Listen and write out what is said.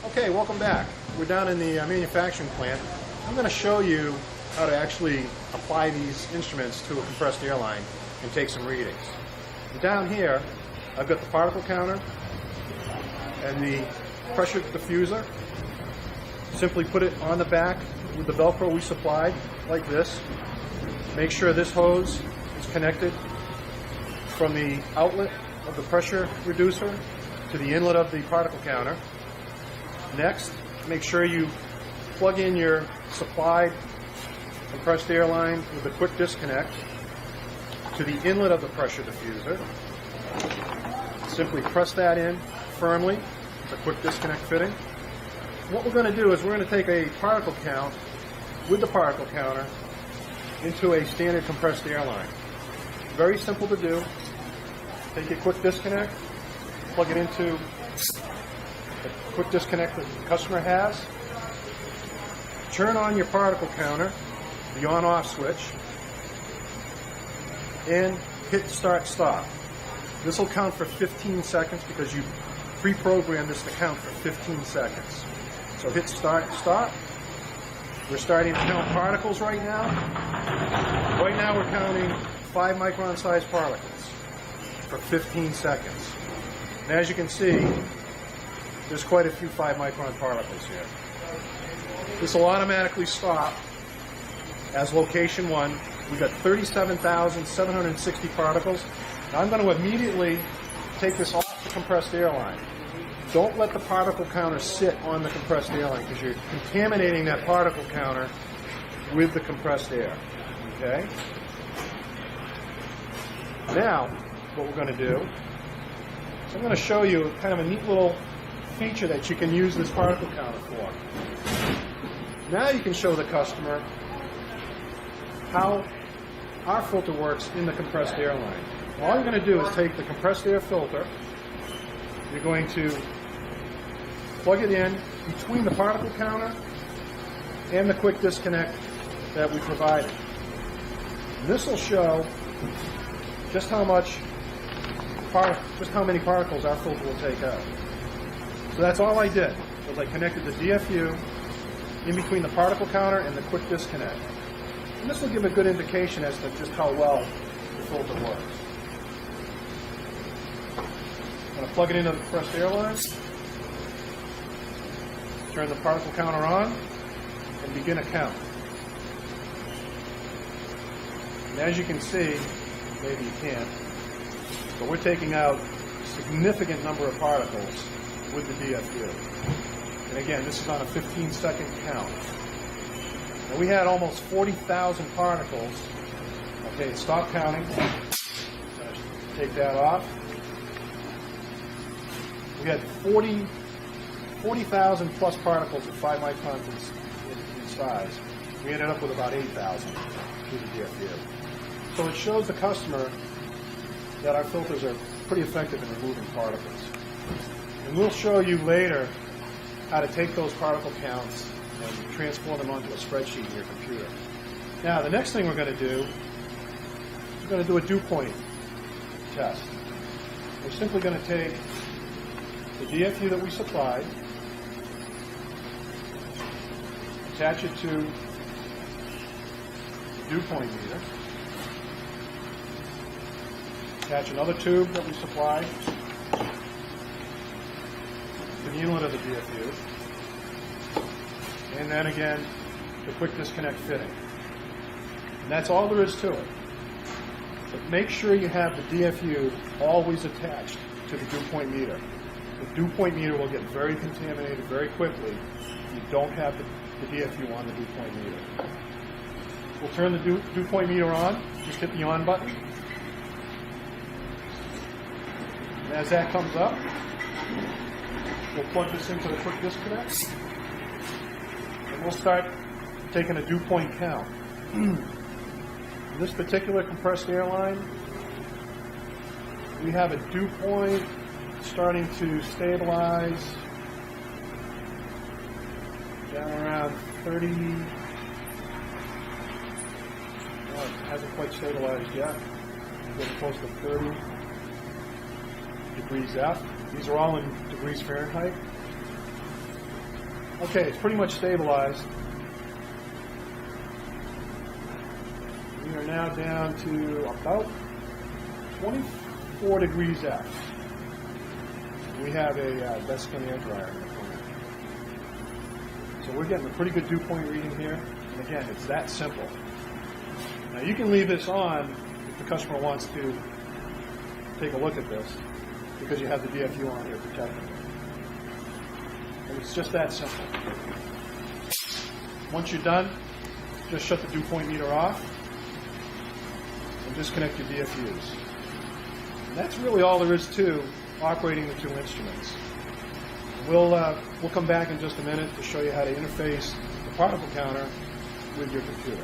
Okay, welcome back. We're down in the manufacturing plant. I'm going to show you how to actually apply these instruments to a compressed air line and take some readings. And down here, I've got the particle counter and the pressure diffuser. Simply put it on the back with the Velcro we supplied, like this. Make sure this hose is connected from the outlet of the pressure reducer to the inlet of the particle counter. Next, make sure you plug in your supplied compressed air line with a quick disconnect to the inlet of the pressure diffuser. Simply press that in firmly with a quick disconnect fitting. What we're going to do is we're going to take a particle count with the particle counter into a standard compressed air line. Very simple to do. Take your quick disconnect, plug it into the quick disconnect that the customer has. Turn on your particle counter, the on-off switch, and hit start-stop. This will count for 15 seconds because you pre-programmed this to count for 15 seconds. So hit start-stop. We're starting to count particles right now. Right now we're counting 5 micron sized particles for 15 seconds. And as you can see, there's quite a few 5 micron particles here. This will automatically stop as location 1. We've got 37,760 particles. Now I'm going to immediately take this off the compressed air line. Don't let the particle counter sit on the compressed air line because you're contaminating that particle counter with the compressed air. Okay? Now, what we're going to do is I'm going to show you kind of a neat little feature that you can use this particle counter for. Now you can show the customer how our filter works in the compressed air line. All you're going to do is take the compressed air filter, you're going to plug it in between the particle counter and the quick disconnect that we provided. And this will show just how many particles our filter will take out. So that's all I did, was I connected the DFU in between the particle counter and the quick disconnect. And this will give a good indication as to just how well the filter works. I'm going to plug it into the compressed air line, turn the particle counter on, and begin a count. And as you can see, maybe you can't, but we're taking out a significant number of particles with the DFU. And again, this is on a 15-second count. And we had almost 40,000 particles. Okay, stop counting. Take that off. We had 40,000 plus particles of 5 microns in size. We ended up with about 8,000 through the DFU. So it shows the customer that our filters are pretty effective in removing particles. And we'll show you later how to take those particle counts and transform them onto a spreadsheet in your computer. Now, the next thing we're going to do, we're going to do a dew point test. We're simply going to take the DFU that we supplied, attach it to the dew point meter, attach another tube that we supplied to the inlet of the DFU, and then again the quick disconnect fitting. And that's all there is to it. But make sure you have the DFU always attached to the dew point meter. The dew point meter will get very contaminated very quickly if you don't have the DFU on the dew point meter. We'll turn the dew point meter on. Just hit the on button. And as that comes up, we'll plug this into the quick disconnect. And we'll start taking a dew point count. In this particular compressed air line, we have a dew point starting to stabilize down around 30. Well, it hasn't quite stabilized yet. We're getting close to 30 degrees F. These are all in degrees Fahrenheit. Okay, it's pretty much stabilized. We are now down to about 24 degrees F. We have a Vesicant air dryer in the corner. So we're getting a pretty good dew point reading here. And again, it's that simple. Now you can leave this on if the customer wants to take a look at this, because you have the DFU on here protecting it. And it's just that simple. Once you're done, just shut the dew point meter off and disconnect your DFUs. And that's really all there is to operating the two instruments. We'll come back in just a minute to show you how to interface the particle counter with your computer.